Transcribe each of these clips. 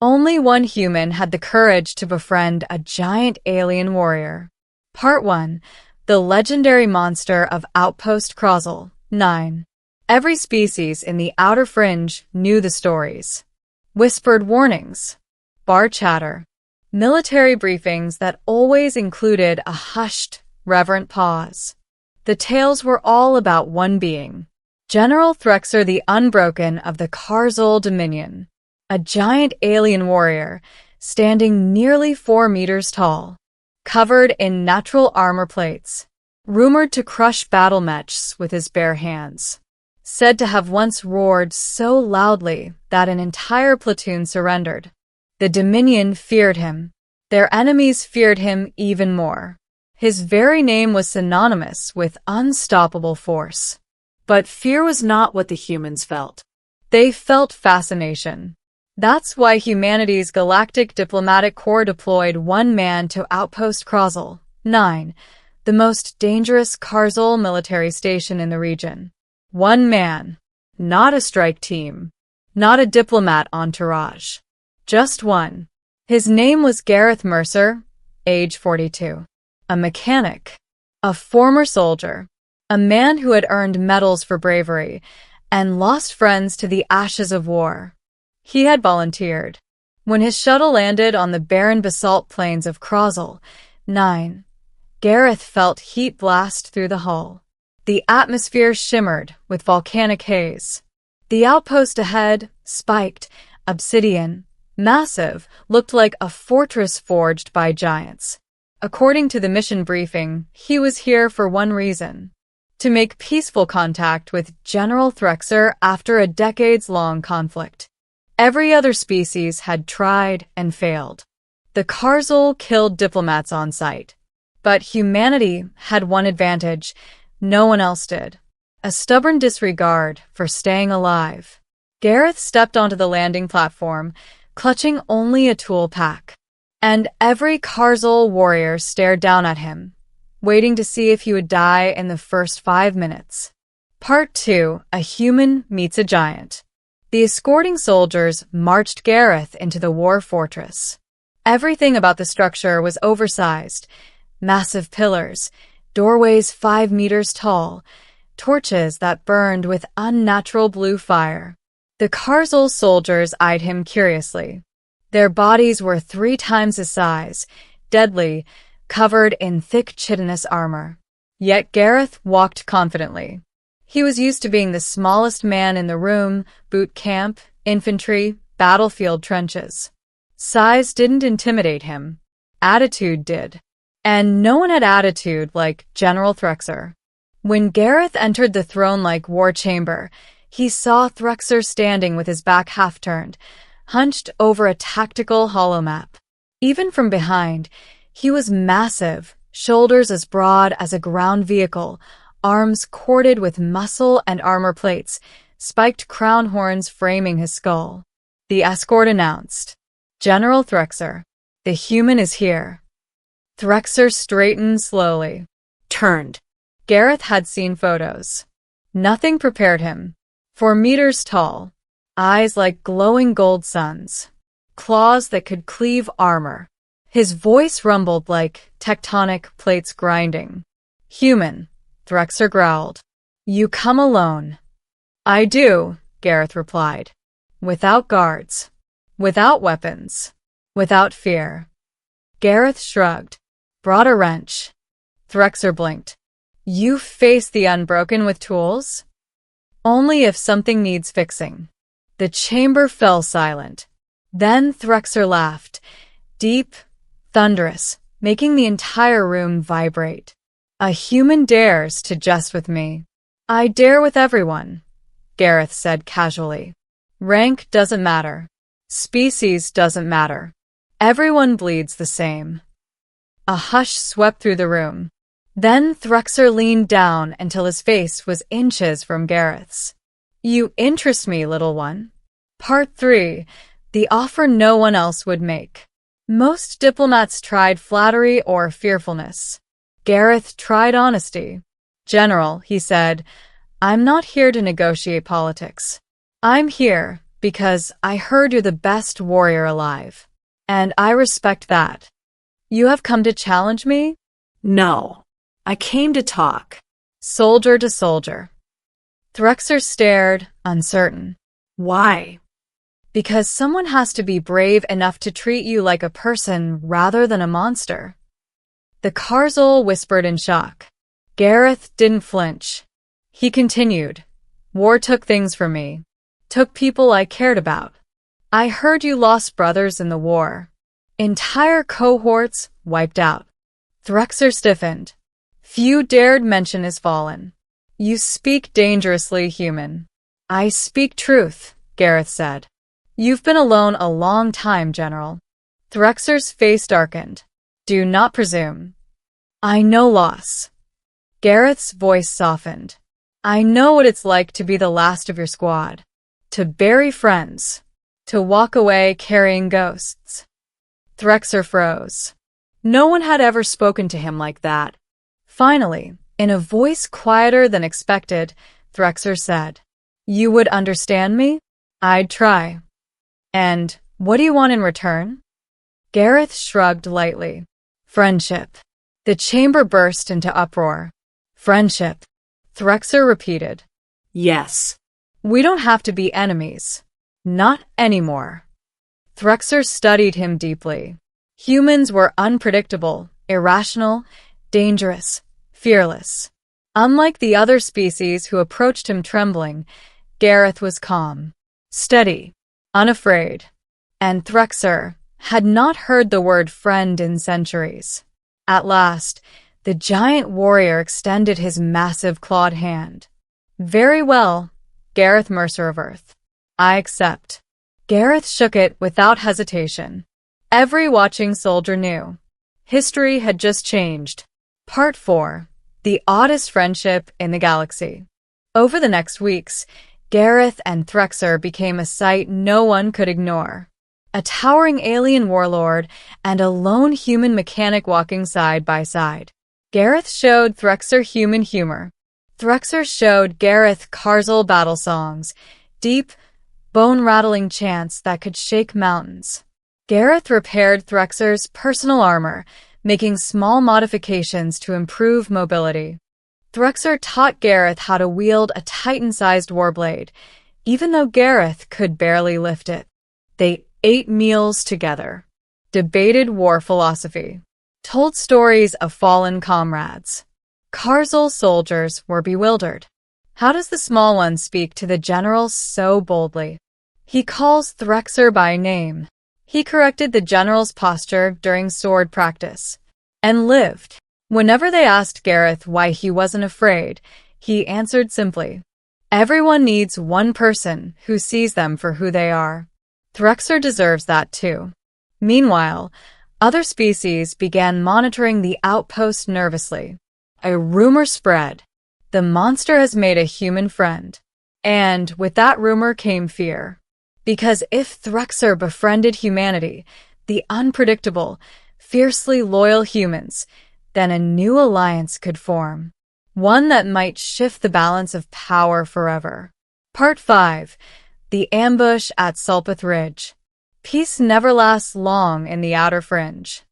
Only one human had the courage to befriend a giant alien warrior. Part 1. The legendary monster of Outpost Colossal. 9. Every species in the outer fringe knew the stories. Whispered warnings, bar chatter, military briefings that always included a hushed, reverent pause. The tales were all about one being, General Threxer the Unbroken of the Colossal Dominion, a giant alien warrior standing nearly 4 meters tall, covered in natural armor plates, rumored to crush battle mechs with his bare hands, said to have once roared so loudly that an entire platoon surrendered. The Dominion feared him. Their enemies feared him even more. His very name was synonymous with unstoppable force. But fear was not what the humans felt. They felt fascination. That's why humanity's Galactic Diplomatic Corps deployed one man to Outpost Colossal. 9, the most dangerous colossal military station in the region. One man, not a strike team, not a diplomat entourage, just one. His name was Gareth Mercer, age 42, a mechanic, a former soldier, a man who had earned medals for bravery and lost friends to the ashes of war. He had volunteered. When his shuttle landed on the barren basalt plains of Colossal. 9, Gareth felt heat blast through the hull. The atmosphere shimmered with volcanic haze. The outpost ahead, spiked, obsidian, massive, looked like a fortress forged by giants. According to the mission briefing, he was here for one reason: to make peaceful contact with General Threxer after a decades-long conflict. Every other species had tried and failed. The Colossal killed diplomats on sight. But humanity had one advantage no one else did: a stubborn disregard for staying alive. Gareth stepped onto the landing platform, clutching only a tool pack. And every Colossal warrior stared down at him, waiting to see if he would die in the first 5 minutes. Part 2. A human meets a giant. The escorting soldiers marched Gareth into the war fortress. Everything about the structure was oversized: massive pillars, doorways 5 meters tall, torches that burned with unnatural blue fire. The Colossal soldiers eyed him curiously. Their bodies were 3 times his size, deadly, covered in thick chitinous armor. Yet Gareth walked confidently. He was used to being the smallest man in the room: boot camp, infantry, battlefield trenches. Size didn't intimidate him. Attitude did. And no one had attitude like General Threxer. When Gareth entered the throne-like war chamber, he saw Threxer standing with his back half-turned, hunched over a tactical holomap. Even from behind, he was massive, shoulders as broad as a ground vehicle, arms corded with muscle and armor plates, spiked crown horns framing his skull. The escort announced, "General Threxer, the human is here." Threxer straightened slowly, turned. Gareth had seen photos. Nothing prepared him. 4 meters tall, eyes like glowing gold suns, claws that could cleave armor. His voice rumbled like tectonic plates grinding. "Human," Threxer growled. "You come alone." "I do," Gareth replied. "Without guards. Without weapons. Without fear." Gareth shrugged. "Brought a wrench." Threxer blinked. "You face the Unbroken with tools?" "Only if something needs fixing." The chamber fell silent. Then Threxer laughed, deep, thunderous, making the entire room vibrate. "A human dares to jest with me." "I dare with everyone," Gareth said casually. "Rank doesn't matter. Species doesn't matter. Everyone bleeds the same." A hush swept through the room. Then Threxer leaned down until his face was inches from Gareth's. "You interest me, little one." Part 3. The offer no one else would make. Most diplomats tried flattery or fearfulness. Gareth tried honesty. "General," he said, "I'm not here to negotiate politics. I'm here Because I heard you're the best warrior alive. And I respect that. You have come to challenge me? No, I came to talk. Soldier to soldier. Threxer stared, uncertain. Why? Because someone has to be brave enough to treat you like a person rather than a monster. The colossal whispered in shock. Gareth didn't flinch. He continued. War took things from me. Took people I cared about. I heard you lost brothers in the war. Entire cohorts wiped out. Threxer stiffened. Few dared mention his fallen. You speak dangerously human. I speak truth, Gareth said. You've been alone a long time, General. Threxer's face darkened. Do not presume. I know loss. Gareth's voice softened. I know what it's like to be the last of your squad. To bury friends. To walk away carrying ghosts. Threxer froze. No one had ever spoken to him like that. Finally, in a voice quieter than expected, Threxer said, You would understand me? I'd try. And what do you want in return? Gareth shrugged lightly. Friendship. The chamber burst into uproar. Friendship. Threxer repeated. Yes. We don't have to be enemies. Not anymore. Threxer studied him deeply. Humans were unpredictable, irrational, dangerous, fearless. Unlike the other species who approached him trembling, Gareth was calm, steady, unafraid. And Threxer had not heard the word friend in centuries. At last, the giant warrior extended his massive clawed hand. Very well, Gareth Mercer of Earth. I accept. Gareth shook it without hesitation. Every watching soldier knew. History had just changed. Part 4. The oddest friendship in the galaxy. Over the next weeks, Gareth and Threxer became a sight no one could ignore. A towering alien warlord and a lone human mechanic walking side by side. Gareth showed Threxer human humor. Threxer showed Gareth colossal battle songs, deep, bone-rattling chants that could shake mountains. Gareth repaired Threxer's personal armor, making small modifications to improve mobility. Threxer taught Gareth how to wield a Titan-sized warblade, even though Gareth could barely lift it. They ate meals together, debated war philosophy, told stories of fallen comrades. Colossal soldiers were bewildered. How does the small one speak to the general so boldly? He calls Threxer by name. He corrected the general's posture during sword practice, and lived. Whenever they asked Gareth why he wasn't afraid, he answered simply, Everyone needs one person who sees them for who they are. Threxer deserves that too. Meanwhile, other species began monitoring the outpost nervously. A rumor spread. The monster has made a human friend. And with that rumor came fear. Because if Threxer befriended humanity, the unpredictable, fiercely loyal humans, then a new alliance could form. One that might shift the balance of power forever. Part 5. The Ambush at Sulpith Ridge. Peace never lasts long in the outer fringe.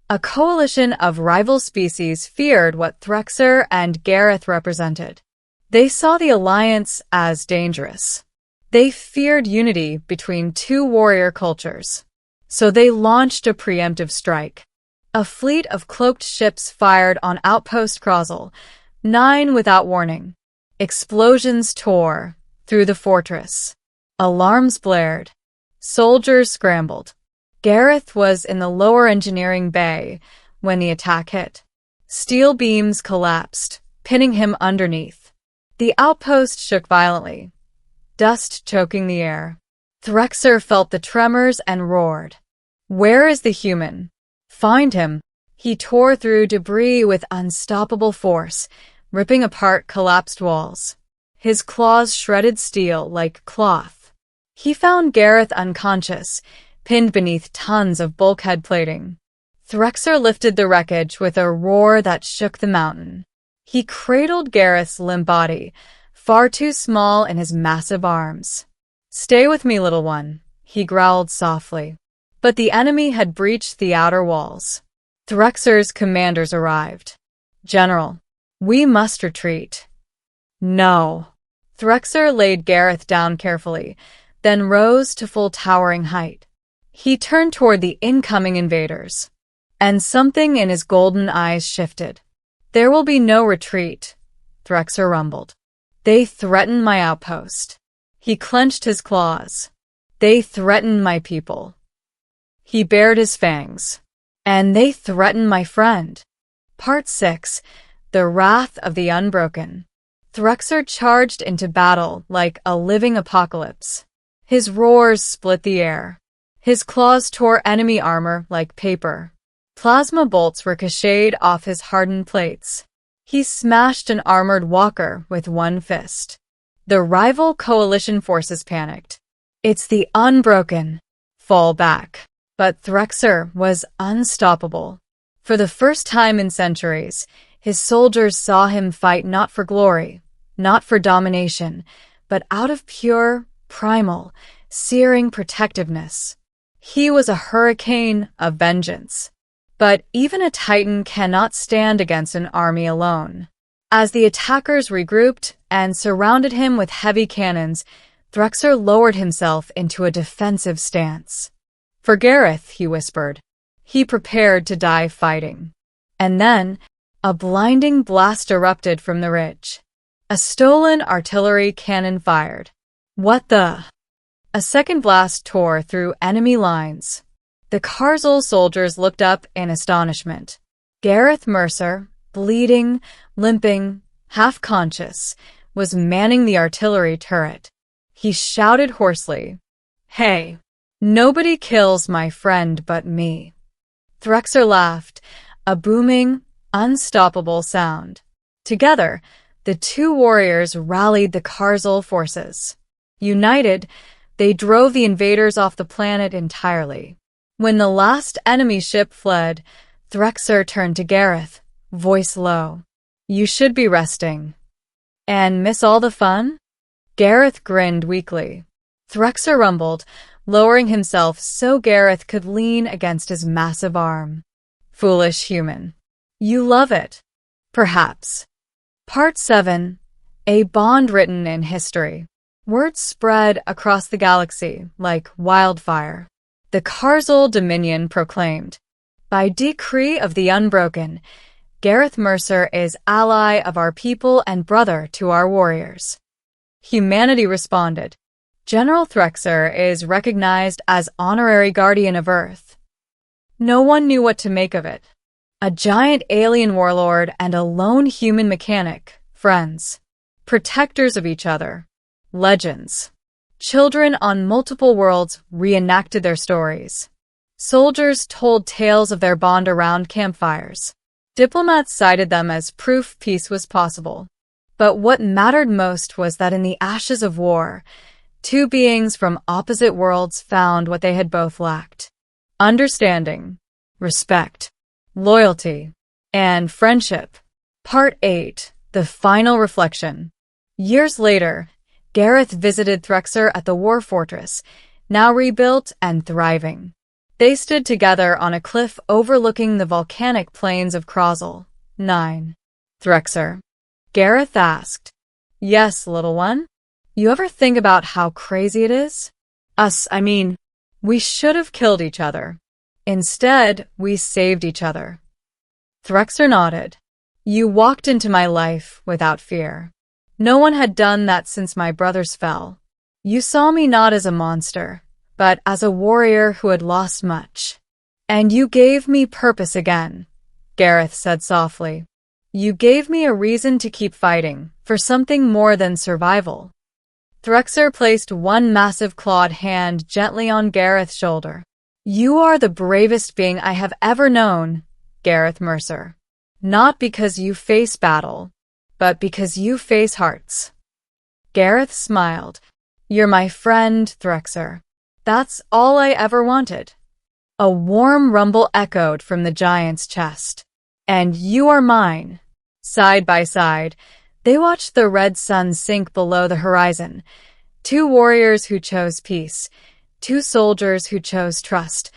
A coalition of rival species feared what Threxer and Gareth represented. They saw the alliance as dangerous. They feared unity between two warrior cultures. So they launched a preemptive strike. A fleet of cloaked ships fired on Outpost Colossal, 9 without warning. Explosions tore through the fortress. Alarms blared. Soldiers scrambled. Gareth was in the lower engineering bay when the attack hit. Steel beams collapsed, pinning him underneath. The outpost shook violently, dust choking the air. Threxer felt the tremors and roared. Where is the human? Find him. He tore through debris with unstoppable force, ripping apart collapsed walls. His claws shredded steel like cloth. He found Gareth unconscious, pinned beneath tons of bulkhead plating. Threxer lifted the wreckage with a roar that shook the mountain. He cradled Gareth's limp body, far too small in his massive arms. Stay with me, little one, he growled softly. But the enemy had breached the outer walls. Threxer's commanders arrived. General, we must retreat. No. Threxer laid Gareth down carefully, then rose to full towering height. He turned toward the incoming invaders, and something in his golden eyes shifted. There will be no retreat, Threxer rumbled. They threaten my outpost. He clenched his claws. They threaten my people. He bared his fangs. And they threaten my friend. Part 6. The Wrath of the Unbroken. Threxer charged into battle like a living apocalypse. His roars split the air. His claws tore enemy armor like paper. Plasma bolts ricocheted off his hardened plates. He smashed an armored walker with one fist. The rival coalition forces panicked. It's the Unbroken. Fall back. But Threxer was unstoppable. For the first time in centuries, his soldiers saw him fight not for glory, not for domination, but out of pure, primal, searing protectiveness. He was a hurricane of vengeance. But even a Titan cannot stand against an army alone. As the attackers regrouped and surrounded him with heavy cannons, Threxer lowered himself into a defensive stance. For Gareth, he whispered. He prepared to die fighting. And then, a blinding blast erupted from the ridge. A stolen artillery cannon fired. What the? A second blast tore through enemy lines. The colossal soldiers looked up in astonishment. Gareth Mercer, bleeding, limping, half-conscious, was manning the artillery turret. He shouted hoarsely, "Hey, nobody kills my friend but me." Threxer laughed, a booming, unstoppable sound. Together, the two warriors rallied the colossal forces. United, they drove the invaders off the planet entirely. When the last enemy ship fled, Threxer turned to Gareth, voice low. "You should be resting." "And miss all the fun?" Gareth grinned weakly. Threxer rumbled, lowering himself so Gareth could lean against his massive arm. "Foolish human. You love it." "Perhaps." Part 7. A bond written in history. Word spread across the galaxy like wildfire. The colossal dominion proclaimed, "By decree of the Unbroken, Gareth Mercer is ally of our people and brother to our warriors." Humanity responded. General Threxer is recognized as honorary guardian of Earth. No one knew what to make of it. A giant alien warlord and a lone human mechanic, friends, protectors of each other, legends. Children on multiple worlds reenacted their stories. Soldiers told tales of their bond around campfires. Diplomats cited them as proof peace was possible. But what mattered most was that in the ashes of war, two beings from opposite worlds found what they had both lacked: understanding, respect, loyalty, and friendship. Part 8. The Final Reflection. Years later, Gareth visited Threxer at the War Fortress, now rebuilt and thriving. They stood together on a cliff overlooking the volcanic plains of Colossal. 9. Threxer. Gareth asked. "Yes, little one? You ever think about how crazy it is? We should have killed each other. Instead, we saved each other." Threxer nodded. "You walked into my life without fear. No one had done that since my brothers fell. You saw me not as a monster, but as a warrior who had lost much. And you gave me purpose again," Gareth said softly. "You gave me a reason to keep fighting, for something more than survival." Threxer placed one massive clawed hand gently on Gareth's shoulder. "You are the bravest being I have ever known, Gareth Mercer. Not because you face battle, but because you face hearts." Gareth smiled. "You're my friend, Threxer. That's all I ever wanted." A warm rumble echoed from the giant's chest. "And you are mine." Side by side, they watched the red sun sink below the horizon. Two warriors who chose peace, two soldiers who chose trust,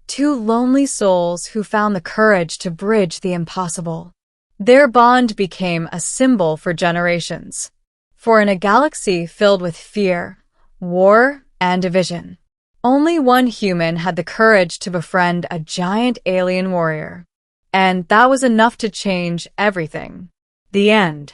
two lonely souls who found the courage to bridge the impossible. Their bond became a symbol for generations. For in a galaxy filled with fear, war, and division, only one human had the courage to befriend a giant alien warrior. And that was enough to change everything. The end.